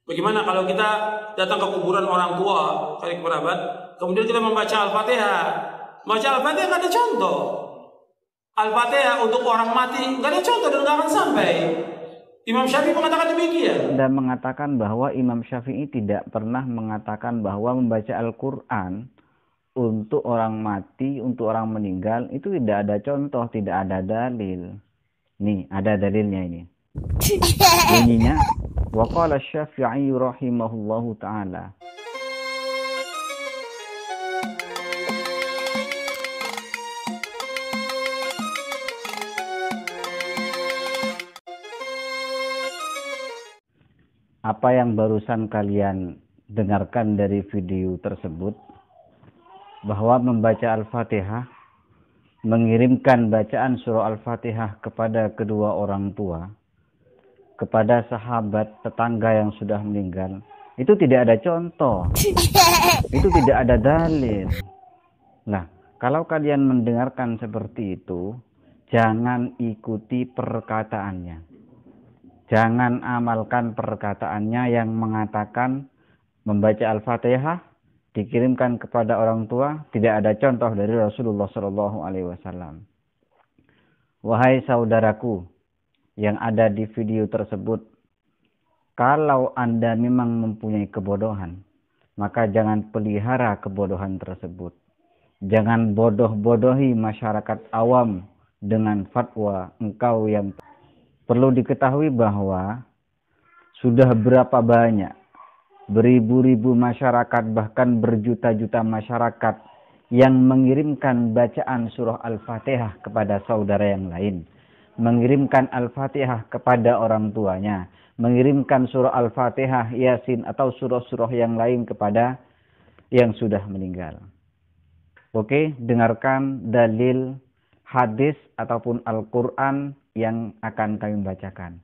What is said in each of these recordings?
Bagaimana kalau kita datang ke kuburan orang tua, kali kerabat, kemudian kita membaca Al-Fatihah? Baca Al-Fatihah nggak ada contoh. Al-Fatihah untuk orang mati nggak ada contoh dan nggak akan sampai. Imam Syafi'i mengatakan demikian. Dan mengatakan bahwa Imam Syafi'i tidak pernah mengatakan bahwa membaca Al-Quran untuk orang mati, untuk orang meninggal, itu tidak ada contoh, tidak ada dalil. Nih, ada dalilnya ini. Bunyinya, waqala Syafi'i rahimahullahu ta'ala. Apa yang barusan kalian dengarkan dari video tersebut, bahwa membaca Al-Fatihah, mengirimkan bacaan surah Al-Fatihah kepada kedua orang tua, kepada sahabat tetangga yang sudah meninggal, itu tidak ada contoh, itu tidak ada dalil. Nah, kalau kalian mendengarkan seperti itu, jangan ikuti perkataannya. Jangan amalkan perkataannya yang mengatakan membaca Al-Fatihah dikirimkan kepada orang tua, tidak ada contoh dari Rasulullah SAW. Wahai saudaraku yang ada di video tersebut, kalau Anda memang mempunyai kebodohan, maka jangan pelihara kebodohan tersebut. Jangan bodoh-bodohi masyarakat awam dengan fatwa engkau yang... Perlu diketahui bahwa sudah berapa banyak, beribu-ribu masyarakat, bahkan berjuta-juta masyarakat yang mengirimkan bacaan surah Al-Fatihah kepada saudara yang lain. Mengirimkan Al-Fatihah kepada orang tuanya. Mengirimkan surah Al-Fatihah, Yasin, atau surah-surah yang lain kepada yang sudah meninggal. Oke, dengarkan dalil hadis ataupun Al-Quran yang akan kami bacakan.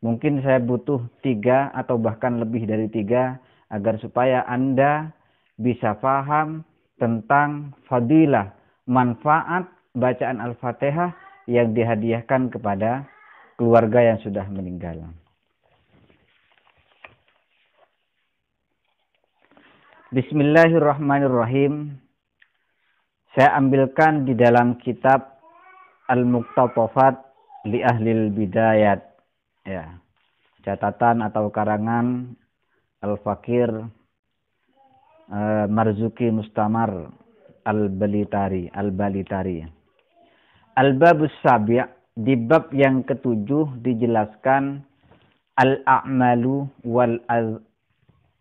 Mungkin saya butuh 3 atau bahkan lebih dari 3 agar supaya Anda bisa paham tentang fadilah, manfaat bacaan Al-Fatihah yang dihadiahkan kepada keluarga yang sudah meninggal. Bismillahirrahmanirrahim. Saya ambilkan di dalam kitab Al-Muqtatafat li Ahlil Bidayat, ya, catatan atau karangan Al-Fakir Marzuki Mustamar Al-Balitari. Al-Babus Sabi', di bab yang ke-7 dijelaskan al-a'malu wal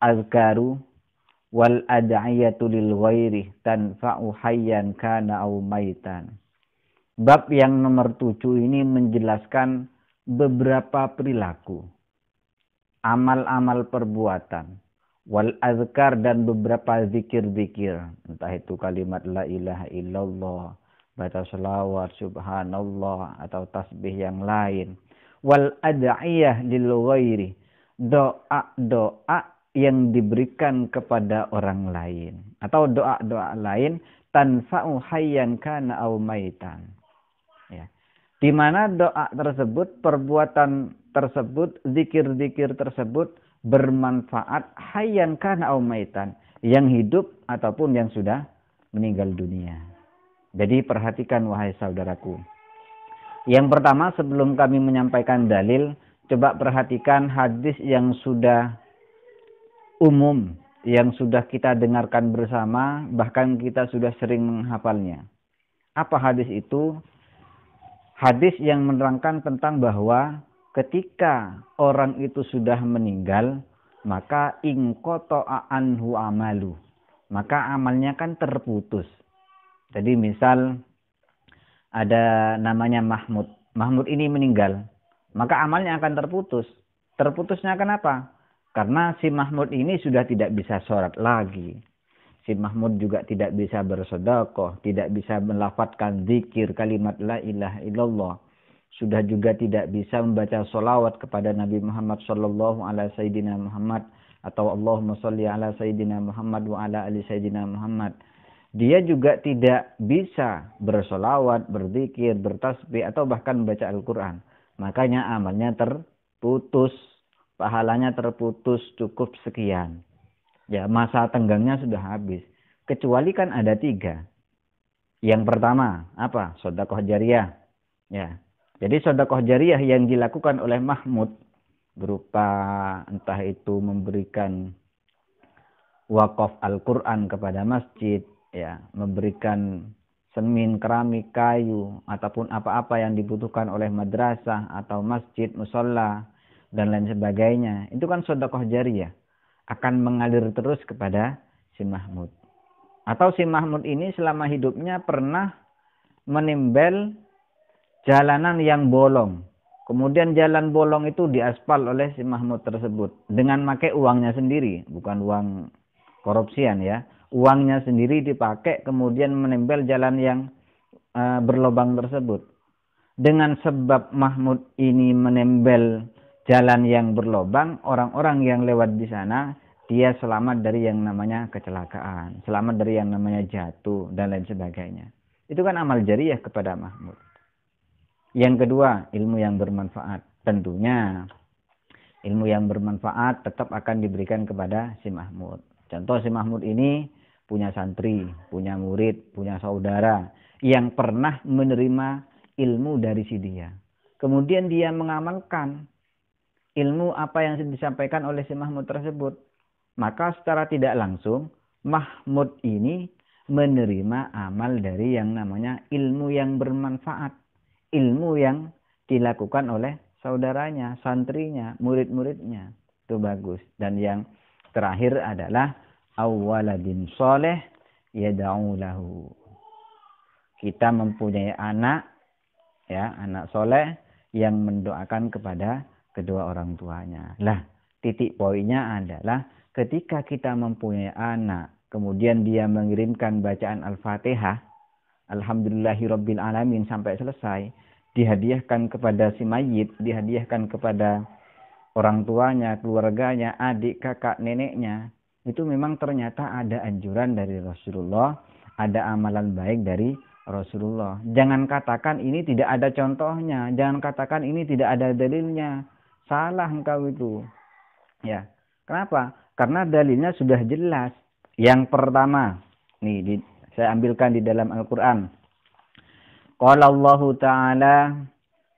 azkaru wal ad'iyatu lil ghairi tanfa'u hayyan kana aw maitan. Bab yang nomor 7 ini menjelaskan beberapa perilaku, amal-amal perbuatan, wal azkar dan beberapa zikir-zikir, entah itu kalimat la ilaha illallah, baca selawat, subhanallah, atau tasbih yang lain. Wal ad'iyah lil ghairi, doa-doa yang diberikan kepada orang lain, atau doa-doa lain, tanfa'u hayyan kana aw maitan. Ya. Di mana doa tersebut, perbuatan tersebut, zikir-zikir tersebut bermanfaat hayyan kana aw maitan, yang hidup ataupun yang sudah meninggal dunia. Jadi perhatikan wahai saudaraku. Yang pertama, sebelum kami menyampaikan dalil, coba perhatikan hadis yang sudah umum, yang sudah kita dengarkan bersama, bahkan kita sudah sering menghafalnya. Apa hadis itu? Hadis yang menerangkan tentang bahwa ketika orang itu sudah meninggal, maka inqata'a anhu amalu, maka amalnya kan terputus. Jadi misal ada namanya Mahmud. Mahmud ini meninggal, maka amalnya akan terputus. Terputusnya kenapa? Karena si Mahmud ini sudah tidak bisa sholat lagi. Si Mahmud juga tidak bisa bersedekah, tidak bisa melafadzkan zikir kalimat la ilaha illallah. Sudah juga tidak bisa membaca sholawat kepada Nabi Muhammad sallallahu alaihi sayyidina Muhammad, atau Allahumma sholli ala sayyidina Muhammad wa ala ali sayyidina Muhammad. Dia juga tidak bisa bersolawat, berzikir, bertasbih, atau bahkan membaca Al-Quran. Makanya amalnya terputus. pahalanya terputus cukup sekian. Ya, masa tenggangnya sudah habis. Kecuali kan ada 3. Yang pertama, apa? Sedekah jariyah. Ya. Jadi sedekah jariyah yang dilakukan oleh Mahmud berupa entah itu memberikan wakaf Al-Quran kepada masjid, ya, memberikan semen, keramik, kayu, ataupun apa-apa yang dibutuhkan oleh madrasah atau masjid, musola, dan lain sebagainya. Itu kan sedekah jariyah. Akan mengalir terus kepada si Mahmud. Atau si Mahmud ini selama hidupnya pernah menembel jalanan yang bolong. Kemudian jalan bolong itu diaspal oleh si Mahmud tersebut. Dengan pakai uangnya sendiri. Bukan uang korupsian ya. Uangnya sendiri dipakai kemudian menempel jalan yang berlobang tersebut. Dengan sebab Mahmud ini menempel jalan yang berlobang, orang-orang yang lewat di sana, dia selamat dari yang namanya kecelakaan, selamat dari yang namanya jatuh, dan lain sebagainya. Itu kan amal jariyah kepada Mahmud. Yang kedua, ilmu yang bermanfaat. Tentunya ilmu yang bermanfaat tetap akan diberikan kepada si Mahmud. Contoh, si Mahmud ini punya santri, punya murid, punya saudara yang pernah menerima ilmu dari si dia. Kemudian dia mengamalkan ilmu apa yang disampaikan oleh si Mahmud tersebut. Maka secara tidak langsung Mahmud ini menerima amal dari yang namanya ilmu yang bermanfaat. Ilmu yang dilakukan oleh saudaranya, santrinya, murid-muridnya. Itu bagus. Dan yang terakhir adalah awwaladin soleh yada'u lahu. Kita mempunyai anak, ya, anak soleh yang mendoakan kepada kedua orang tuanya. Lah, titik poinnya adalah ketika kita mempunyai anak, kemudian dia mengirimkan bacaan Al-Fatihah, Alhamdulillahirabbil alamin sampai selesai, dihadiahkan kepada si mayit, dihadiahkan kepada orang tuanya, keluarganya, adik, kakak, neneknya. Itu memang ternyata ada anjuran dari Rasulullah, ada amalan baik dari Rasulullah. Jangan katakan ini tidak ada contohnya, jangan katakan ini tidak ada dalilnya. Salah engkau itu. Ya. Kenapa? Karena dalilnya sudah jelas. Yang pertama, nih saya ambilkan di dalam Al-Qur'an. Qala Allah Ta'ala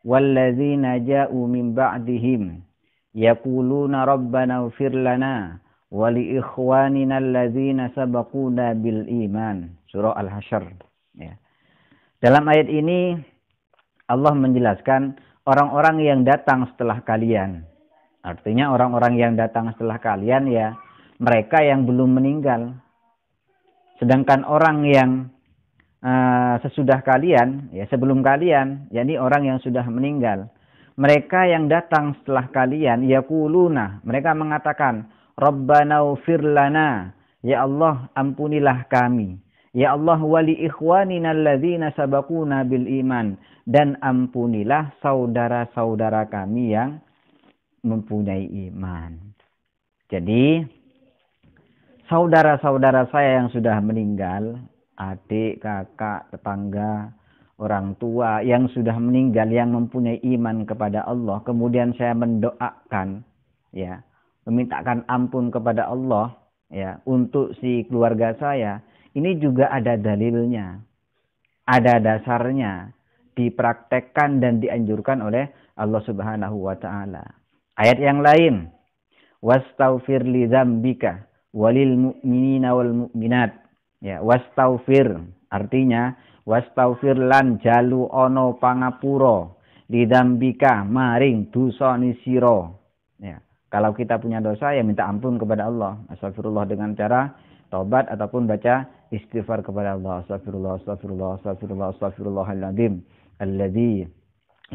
walladzina ja'u min ba'dihim yaquluna rabbana ighfir lana wa li ikhwanina alladzina sabaquna bil iman. Surah Al-Hasyr. Ya. Dalam ayat ini Allah menjelaskan orang-orang yang datang setelah kalian. Artinya orang-orang yang datang setelah kalian ya mereka yang belum meninggal. Sedangkan orang yang sesudah kalian, ya sebelum kalian, yakni orang yang sudah meninggal. Mereka yang datang setelah kalian, yaquluna, mereka mengatakan, Rabbana ighfir lana, ya Allah ampunilah kami. Ya Allah wali ikhwanina alladzina sabaquna bil iman, dan ampunilah saudara-saudara kami yang mempunyai iman. Jadi saudara-saudara saya yang sudah meninggal, adik, kakak, tetangga, orang tua yang sudah meninggal yang mempunyai iman kepada Allah, kemudian saya mendoakan, ya, memintakan ampun kepada Allah, ya, untuk si keluarga saya, ini juga ada dalilnya, ada dasarnya, dipraktekkan dan dianjurkan oleh Allah Subhanahu wa Ta'ala. Ayat yang lain, wastaghfir li dzambika walil mu'minina wal mu'minat. Ya, wastaghfir artinya wastaghfir lan jalu ono pangapura lidzambika maring dosane sira. Ya, kalau kita punya dosa ya minta ampun kepada Allah. Astagfirullah dengan cara taubat ataupun baca istighfar kepada Allah. Astagfirullah, astagfirullah, astagfirullah, astagfirullahaladzim alladzi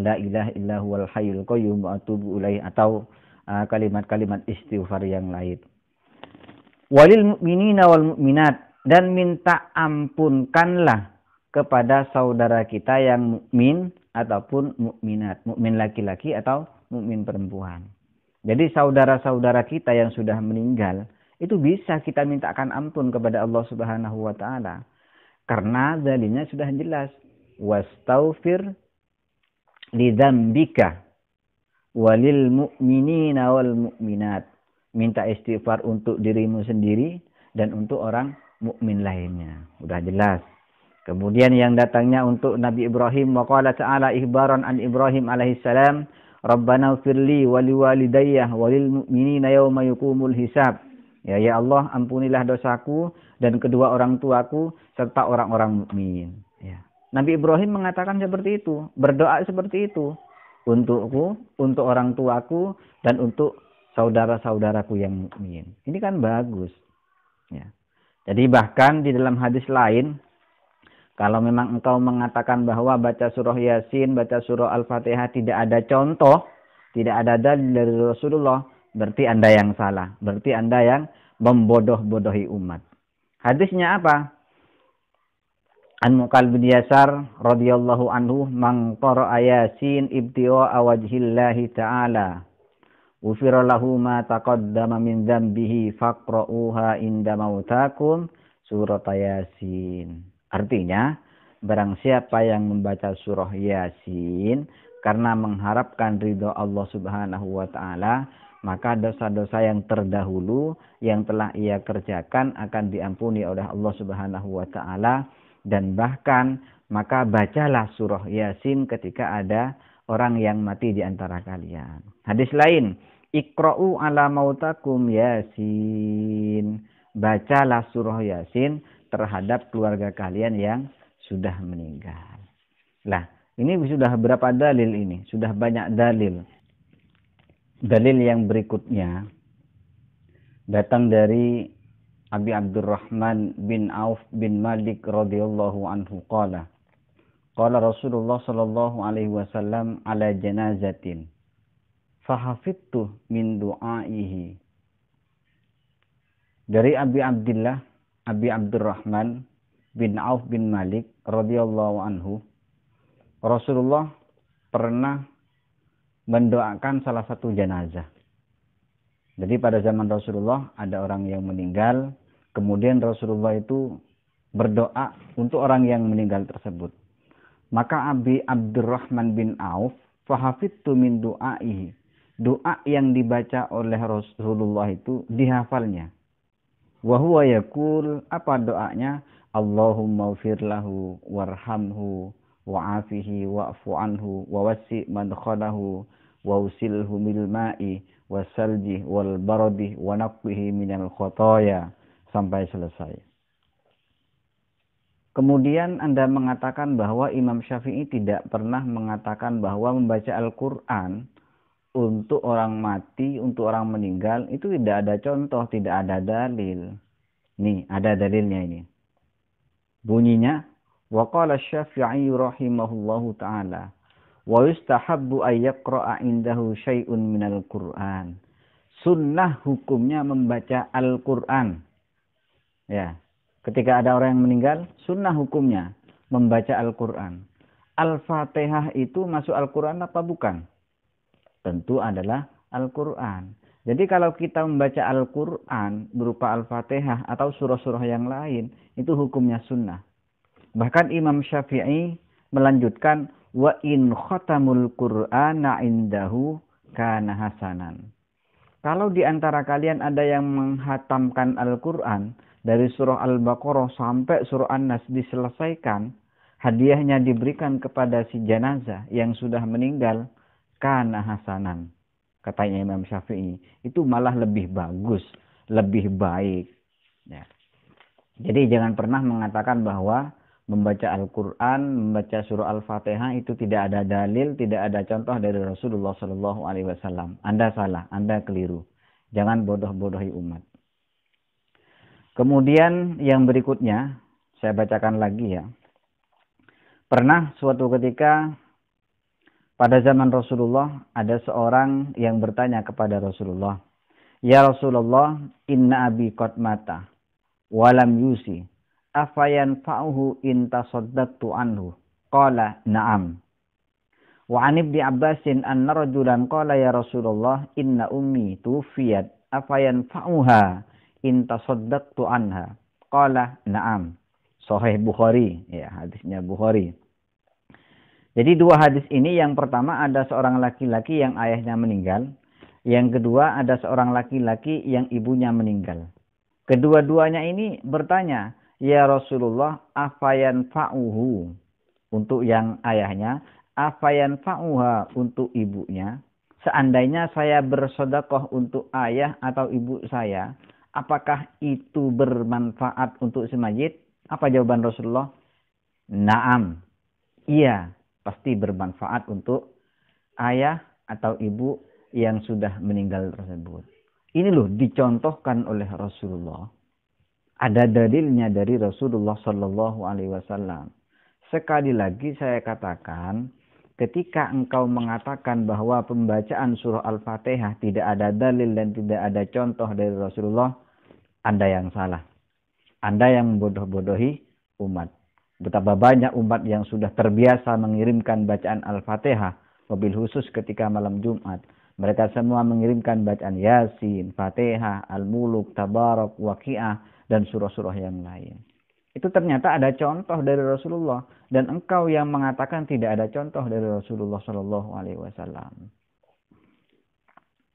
la ilaha illa huwal hayyul qayyum wa atubu ilaih, atau kalimat-kalimat istighfar yang lain. Walil mu'minina wal mu'minat, dan minta ampunkanlah kepada saudara kita yang mukmin ataupun mukminat, mukmin laki-laki atau mukmin perempuan. Jadi saudara-saudara kita yang sudah meninggal itu bisa kita mintakan ampun kepada Allah Subhanahu wa Ta'ala, karena dalilnya sudah jelas. Wastaghfir li dzambika, walil mu'minina wal mu'minat. Minta istighfar untuk dirimu sendiri dan untuk orang mukmin lainnya. Udah jelas. Kemudian yang datangnya untuk Nabi Ibrahim, wa qala ta'ala ihbaran an Ibrahim alaihissalam, Rabbana ighfirli wa liwalidayya walil mu'minina yauma yaqumul hisab. Ya Allah, ampunilah dosaku dan kedua orang tuaku serta orang-orang mukmin. Ya. Nabi Ibrahim mengatakan seperti itu, berdoa seperti itu untukku, untuk orang tuaku dan untuk saudara-saudaraku yang mukmin. Ini kan bagus. Ya. Jadi bahkan di dalam hadis lain, kalau memang engkau mengatakan bahwa baca surah Yasin, baca surah Al-Fatihah tidak ada contoh, tidak ada dalil dari Rasulullah, berarti Anda yang salah. Berarti Anda yang membodoh-bodohi umat. Hadisnya apa? An Muqal bin Yasar radhiyallahu anhu, man qara'a Yasin ibtigha'a wajhillahi ta'ala ufira lahu ma taqaddama min dzambihi faqra'uha inda mautakum surat Yasin. Artinya, barang siapa yang membaca surah Yasin karena mengharapkan ridho Allah Subhanahu wa taala, maka dosa-dosa yang terdahulu yang telah ia kerjakan akan diampuni oleh Allah Subhanahu wa taala. Dan bahkan maka bacalah surah Yasin ketika ada orang yang mati di antara kalian. Hadis lain, Iqra'u ala mautakum Yasin. Bacalah surah Yasin terhadap keluarga kalian yang sudah meninggal. Lah, ini sudah berapa dalil ini? Sudah banyak dalil. Dalil yang berikutnya datang dari Abi Abdurrahman bin Auf bin Malik radhiyallahu anhu qala Rasulullah sallallahu alaihi wasallam ala janazatin fahafidtu min du'aihi. Dari Abi Abdurrahman bin Auf bin Malik radhiyallahu anhu, Rasulullah pernah mendoakan salah satu jenazah. Jadi pada zaman Rasulullah ada orang yang meninggal, kemudian Rasulullah itu berdoa untuk orang yang meninggal tersebut. Maka Abi Abdurrahman bin Auf fahafidtu min du'aihi. Doa yang dibaca oleh Rasulullah itu dihafalnya. Wa huwa yaqul, apa doanya? Allahumma ighfir lahu warhamhu wa'afihi wa'fu anhu wa wasi' madkhalahu wa usilhu bil ma'i wasalji wal baradi wa naqqihi minal khotoya, sampai selesai. Kemudian Anda mengatakan bahwa Imam Syafi'i tidak pernah mengatakan bahwa membaca Al-Quran untuk orang mati, untuk orang meninggal itu tidak ada contoh, tidak ada dalil. Nih, ada dalilnya ini. Bunyinya, wa qala Syafi'i rahimahullahu ta'ala wa yustahabbu ay yaqra'a indahu syai'un minal Qur'an. Sunnah hukumnya membaca Al-Qur'an. Ya. Ketika ada orang yang meninggal, sunnah hukumnya membaca Al-Qur'an. Al-Fatihah itu masuk Al-Qur'an apa bukan? Tentu adalah Al-Qur'an. Jadi kalau kita membaca Al-Qur'an berupa Al-Fatihah atau surah-surah yang lain, itu hukumnya sunnah. Bahkan Imam Syafi'i melanjutkan, wa in khatamul Qur'ana indahu kana hasanan. Kalau di antara kalian ada yang menghatamkan Al-Qur'an dari surah Al-Baqarah sampai surah An-Nas diselesaikan, hadiahnya diberikan kepada si jenazah yang sudah meninggal, kana hasanan. Katanya Imam Syafi'i, itu malah lebih bagus, lebih baik. Ya. Jadi jangan pernah mengatakan bahwa membaca Al-Quran, membaca surah Al-Fatihah itu tidak ada dalil, tidak ada contoh dari Rasulullah SAW. Anda salah, Anda keliru. Jangan bodoh-bodohi umat. Kemudian yang berikutnya, saya bacakan lagi ya. Pernah suatu ketika pada zaman Rasulullah ada seorang yang bertanya kepada Rasulullah, ya Rasulullah, inna abi qad mata, walam yusi. Afayan fa'uhu in tasaddaqtu anhu. Qala na'am. Wa 'an Ibni Abbasin anna rajulan qala ya Rasulullah inna ummi tuwfiyat afayan fa'uha in tasaddaqtu anha. Qala na'am. Sahih Bukhari, ya hadisnya Bukhari. Jadi dua hadis ini, yang pertama ada seorang laki-laki yang ayahnya meninggal. Yang kedua ada seorang laki-laki yang ibunya meninggal. Kedua-duanya ini bertanya, ya Rasulullah, afayan fa'uhu, untuk yang ayahnya, afayan fa'uha, untuk ibunya. Seandainya saya bersedekah untuk ayah atau ibu saya, apakah itu bermanfaat untuk si mayit? Apa jawaban Rasulullah? Naam, iya, pasti bermanfaat untuk ayah atau ibu yang sudah meninggal tersebut. Ini loh dicontohkan oleh Rasulullah. Ada dalilnya dari Rasulullah Shallallahu Alaihi Wasallam. Sekali lagi saya katakan, ketika engkau mengatakan bahwa pembacaan surah Al-Fatihah tidak ada dalil dan tidak ada contoh dari Rasulullah, Anda yang salah. Anda yang membodoh-bodohi umat. Betapa banyak umat yang sudah terbiasa mengirimkan bacaan Al-Fatihah, mobil khusus ketika malam Jumat. Mereka semua mengirimkan bacaan Yasin, Fatihah, Al-Muluk, Tabarak, Waqiah, dan surah-surah yang lain. Itu ternyata ada contoh dari Rasulullah. Dan engkau yang mengatakan tidak ada contoh dari Rasulullah Shallallahu Alaihi Wasallam.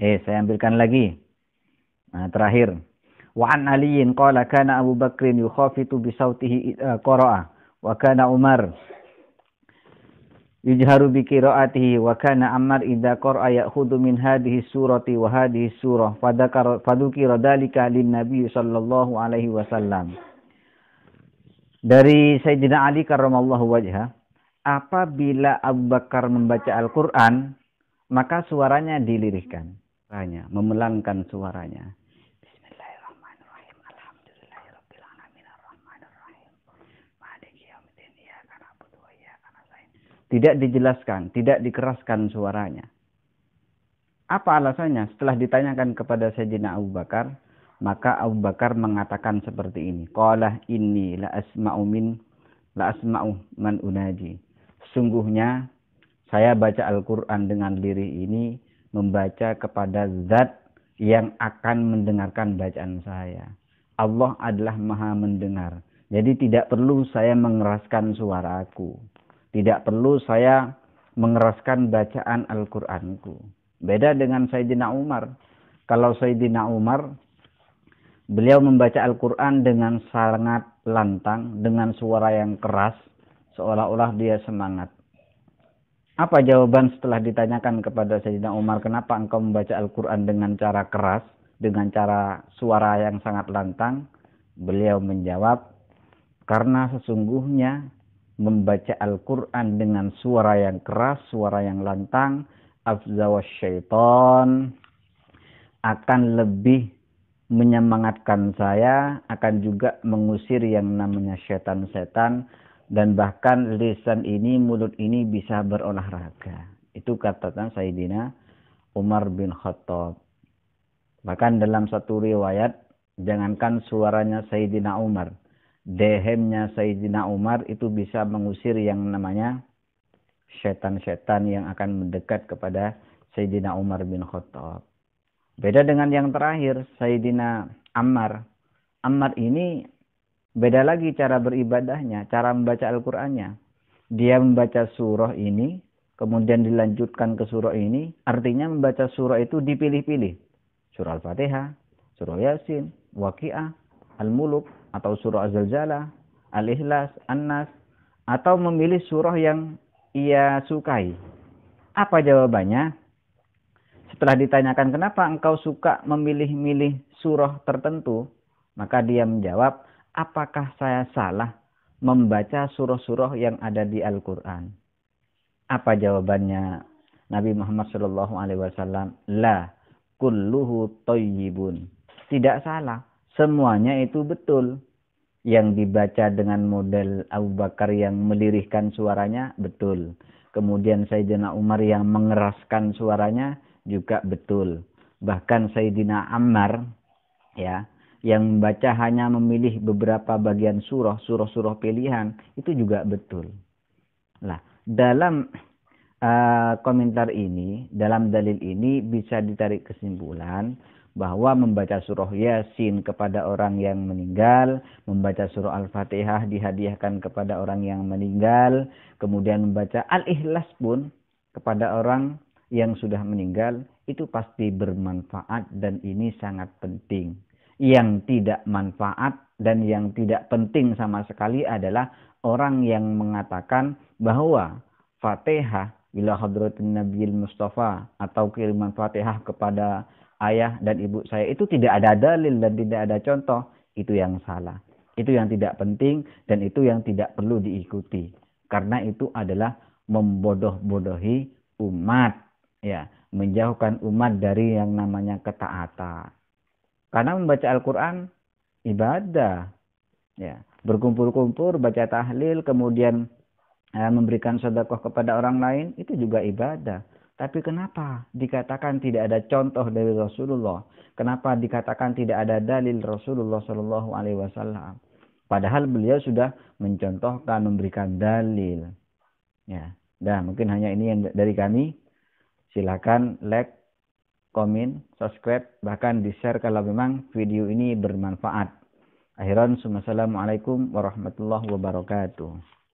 Saya ambilkan lagi. Nah, terakhir. Wa an Aliyin qala kana Abu Bakrin yukhafitu bi sautihi qara'a wa kana Umar yujharu bi qira'atihi wa kana Ammar idza qara'a ya'khudhu min hadhihi surati wa hadhihi surah fadukira dzalika lin Nabi sallallahu alaihi wasallam. Dari Sayyidina Ali karramallahu wajhah, apabila Abu Bakar membaca Al-Qur'an, maka suaranya dilirihkan, memelangkan suaranya. Bismillahirrahmanirrahim. Alhamdulillahirabbil alamin arrahmanirrahim. Maliki yaumiddin iyyaka na'budu wa iyyaka nasta'in. Tidak dijelaskan, tidak dikeraskan suaranya. Apa alasannya? Setelah ditanyakan kepada Sayyidina Abu Bakar, maka Abu Bakar mengatakan seperti ini. Qala inni la asma'u man unaji. Sungguhnya saya baca Al-Qur'an dengan lirih ini membaca kepada zat yang akan mendengarkan bacaan saya. Allah adalah Maha mendengar. Jadi tidak perlu saya mengeraskan suaraku. Tidak perlu saya mengeraskan bacaan Al-Qur'anku. Beda dengan Sayyidina Umar. Kalau Sayyidina Umar, beliau membaca Al-Quran dengan sangat lantang, dengan suara yang keras, seolah-olah dia semangat. Apa jawaban setelah ditanyakan kepada Sayyidina Umar, kenapa engkau membaca Al-Quran dengan cara keras, dengan cara suara yang sangat lantang? Beliau menjawab, karena sesungguhnya membaca Al-Quran dengan suara yang keras, suara yang lantang, afzawas syaitan, akan lebih menyemangatkan saya, akan juga mengusir yang namanya setan-setan, dan bahkan lisan ini, mulut ini bisa berolahraga. Itu kata Sayyidina Umar bin Khattab. Bahkan dalam satu riwayat, jangankan suaranya Sayyidina Umar, dehemnya Sayyidina Umar itu bisa mengusir yang namanya setan-setan yang akan mendekat kepada Sayyidina Umar bin Khattab. Beda dengan yang terakhir, Sayyidina Ammar. Ammar ini beda lagi cara beribadahnya, cara membaca Al-Qur'annya. Dia membaca surah ini, kemudian dilanjutkan ke surah ini. Artinya membaca surah itu dipilih-pilih. Surah Al-Fatihah, surah Yasin, Waqiah, Al-Muluk, atau surah Az-Zalzalah, Al-Ikhlas, An-Nas, atau memilih surah yang ia sukai. Apa jawabannya? Setelah ditanyakan kenapa engkau suka memilih-milih surah tertentu, maka dia menjawab, apakah saya salah membaca surah-surah yang ada di Al-Quran? Apa jawabannya Nabi Muhammad SAW? La kulluhu thayyibun. Tidak salah, semuanya itu betul. Yang dibaca dengan model Abu Bakar yang melirihkan suaranya, betul. Kemudian Sayyidina Umar yang mengeraskan suaranya, juga betul. Bahkan Sayyidina Ammar, ya, yang membaca hanya memilih beberapa bagian surah pilihan, itu juga betul. Nah, dalam komentar ini, dalam dalil ini bisa ditarik kesimpulan bahwa membaca surah Yasin kepada orang yang meninggal, membaca surah Al-Fatihah dihadiahkan kepada orang yang meninggal, kemudian membaca Al-Ikhlas pun kepada orang yang sudah meninggal, itu pasti bermanfaat dan ini sangat penting. Yang tidak manfaat dan yang tidak penting sama sekali adalah orang yang mengatakan bahwa Fatihah bila hadratin Nabiil Mustafa atau kiriman Fatihah kepada ayah dan ibu saya itu tidak ada dalil dan tidak ada contoh. Itu yang salah. Itu yang tidak penting dan itu yang tidak perlu diikuti. Karena itu adalah membodoh-bodohi umat. Ya, menjauhkan umat dari yang namanya ketaatan. Karena membaca Al-Quran ibadah. Ya, berkumpul-kumpul, baca tahlil, kemudian memberikan sedekah kepada orang lain, itu juga ibadah. Tapi kenapa dikatakan tidak ada contoh dari Rasulullah? Kenapa dikatakan tidak ada dalil Rasulullah Shallallahu Alaihi Wasallam? Padahal beliau sudah mencontohkan, memberikan dalil. Ya, dan mungkin hanya ini yang dari kami. Silakan like, komen, subscribe, bahkan di-share kalau memang video ini bermanfaat. Akhiran, assalamualaikum warahmatullahi wabarakatuh.